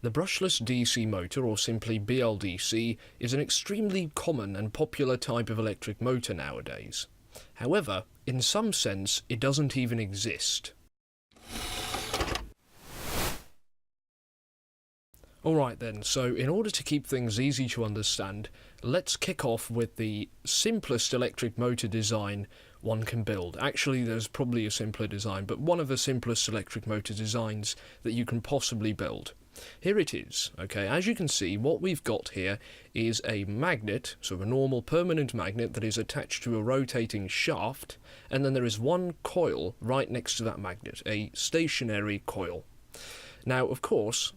The brushless DC motor, or simply BLDC, is an extremely common and popular type of electric motor nowadays. However, in some sense, it doesn't even exist. Alright then, so in order to keep things easy to understand, let's kick off with the simplest electric motor design one can build. Actually, there's probably a simpler design, but one of the simplest electric motor designs that you can possibly build. Here it is, okay? As you can see, what we've got here is a magnet, so a normal permanent magnet that is attached to a rotating shaft, and then there is one coil right next to that magnet, a stationary coil. Now, of course,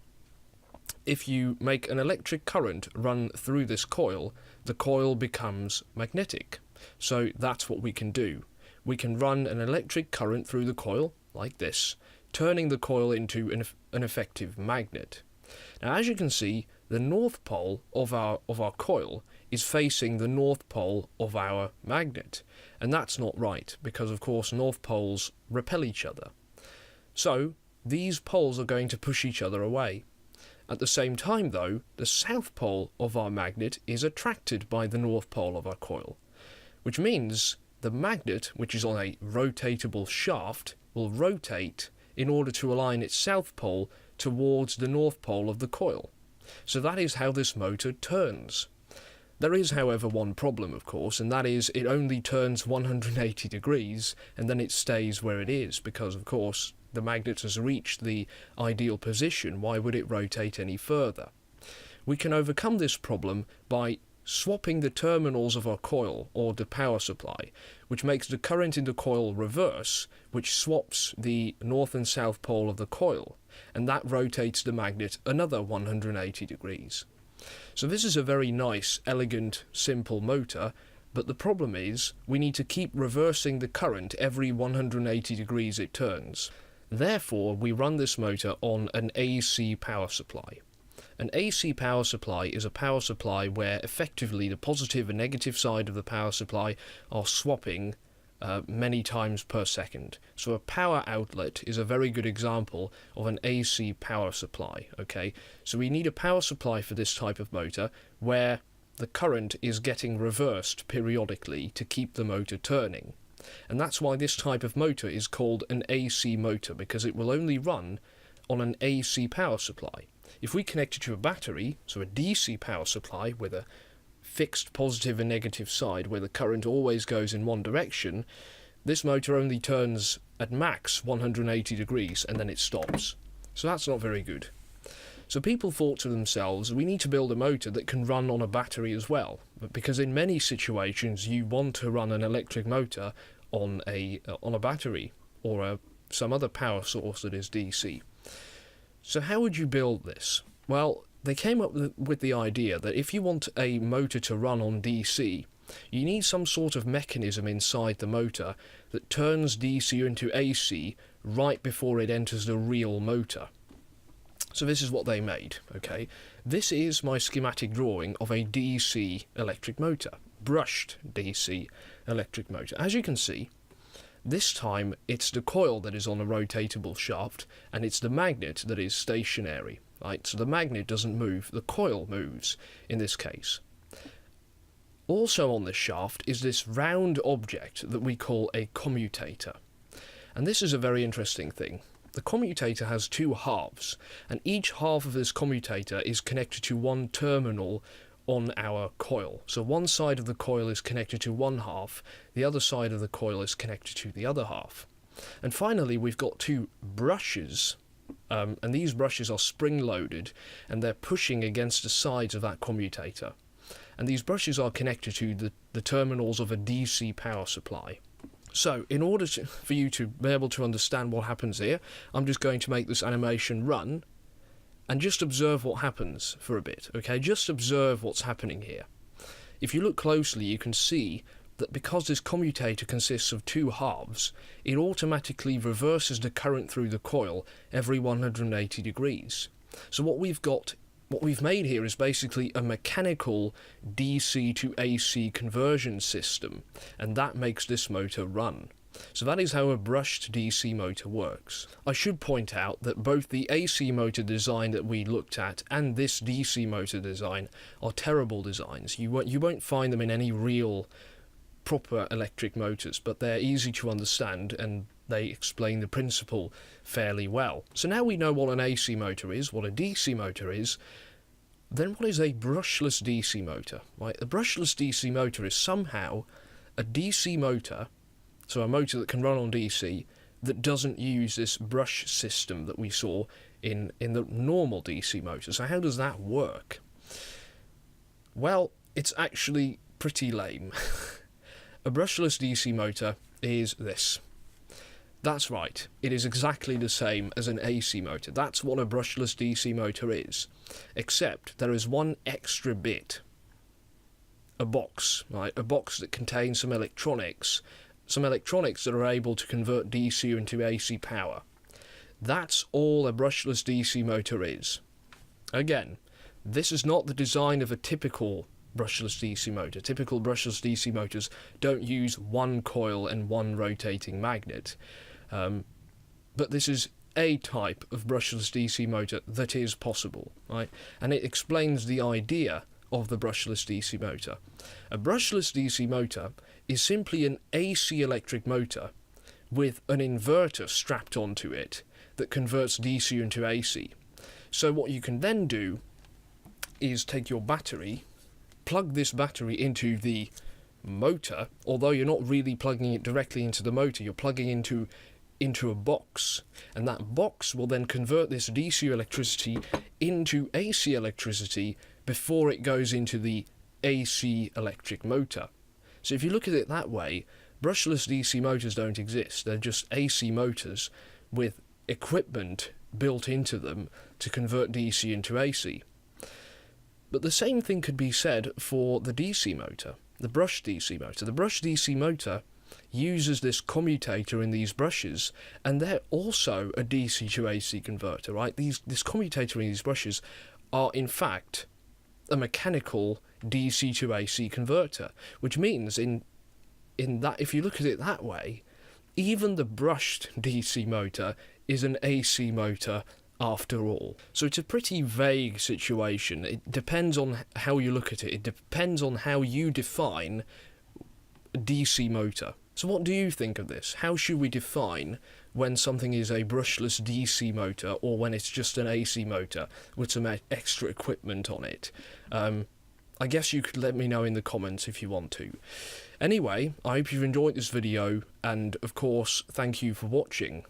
if you make an electric current run through this coil, the coil becomes magnetic. So that's what we can do. We can run an electric current through the coil, like this, turning the coil into an effective magnet. Now, as you can see, the north pole of our coil is facing the north pole of our magnet. And that's not right, because of course north poles repel each other. So these poles are going to push each other away. At the same time, though, the south pole of our magnet is attracted by the north pole of our coil, which means the magnet, which is on a rotatable shaft, will rotate in order to align its south pole towards the north pole of the coil. So that is how this motor turns. There is, however, one problem, of course, and that is it only turns 180 degrees and then it stays where it is, because, of course, the magnet has reached the ideal position. Why would it rotate any further? We can overcome this problem by swapping the terminals of our coil, or the power supply, which makes the current in the coil reverse, which swaps the north and south pole of the coil, and that rotates the magnet another 180 degrees. So this is a very nice, elegant, simple motor, but the problem is we need to keep reversing the current every 180 degrees it turns. Therefore, we run this motor on an AC power supply. An AC power supply is a power supply where effectively the positive and negative side of the power supply are swapping many times per second. So a power outlet is a very good example of an AC power supply, okay? So we need a power supply for this type of motor where the current is getting reversed periodically to keep the motor turning. And that's why this type of motor is called an AC motor, because it will only run on an AC power supply. If we connect it to a battery, so a DC power supply with a fixed positive and negative side where the current always goes in one direction, this motor only turns at max 180 degrees and then it stops. So that's not very good. So people thought to themselves, we need to build a motor that can run on a battery as well, because in many situations you want to run an electric motor on a battery or some other power source that is DC. So how would you build this? Well, they came up with the idea that if you want a motor to run on DC, you need some sort of mechanism inside the motor that turns DC into AC right before it enters the real motor. So this is what they made, okay? This is my schematic drawing of a DC electric motor, brushed DC electric motor. As you can see, this time it's the coil that is on a rotatable shaft, and it's the magnet that is stationary, right? So the magnet doesn't move, the coil moves in this case. Also on this shaft is this round object that we call a commutator. And this is a very interesting thing. The commutator has two halves, and each half of this commutator is connected to one terminal on our coil. So one side of the coil is connected to one half, the other side of the coil is connected to the other half. And finally, we've got two brushes, and these brushes are spring-loaded, and they're pushing against the sides of that commutator. And these brushes are connected to the terminals of a DC power supply. So, in order for you to be able to understand what happens here, I'm just going to make this animation run, and just observe what happens for a bit, okay? Just observe what's happening here. If you look closely, you can see that because this commutator consists of two halves, it automatically reverses the current through the coil every 180 degrees. So what we've made here is basically a mechanical DC to AC conversion system, and that makes this motor run. So that is how a brushed DC motor works. I should point out that both the AC motor design that we looked at and this DC motor design are terrible designs. You won't find them in any real proper electric motors, but they're easy to understand and they explain the principle fairly well. So now we know what an AC motor is, what a DC motor is, then what is a brushless DC motor? Right? A brushless DC motor is somehow a DC motor, so a motor that can run on DC, that doesn't use this brush system that we saw in the normal DC motor. So how does that work? Well, it's actually pretty lame. A brushless DC motor is this. That's right, it is exactly the same as an AC motor. That's what a brushless DC motor is. Except there is one extra bit. A box, right? A box that contains some electronics that are able to convert DC into AC power. That's all a brushless DC motor is. Again, this is not the design of a typical brushless DC motor. Typical brushless DC motors don't use one coil and one rotating magnet. But this is a type of brushless DC motor that is possible, right? And it explains the idea of the brushless DC motor. A brushless DC motor is simply an AC electric motor with an inverter strapped onto it that converts DC into AC. So what you can then do is take your battery, plug this battery into the motor, although you're not really plugging it directly into the motor, you're plugging into a box, and that box will then convert this DC electricity into AC electricity before it goes into the AC electric motor. So if you look at it that way, brushless DC motors don't exist. They're just AC motors with equipment built into them to convert DC into AC. But the same thing could be said for the DC motor, the brushed DC motor. The brushed DC motor uses this commutator in these brushes, and they're also a DC to AC converter, right? This commutator in these brushes are in fact a mechanical DC to AC converter, which means in that, if you look at it that way, even the brushed DC motor is an AC motor after all. So it's a pretty vague situation. It depends on how you look at it. It depends on how you define a DC motor. So what do you think of this? How should we define when something is a brushless DC motor or when it's just an AC motor with some extra equipment on it? I guess you could let me know in the comments if you want to. Anyway, I hope you've enjoyed this video, and of course, thank you for watching.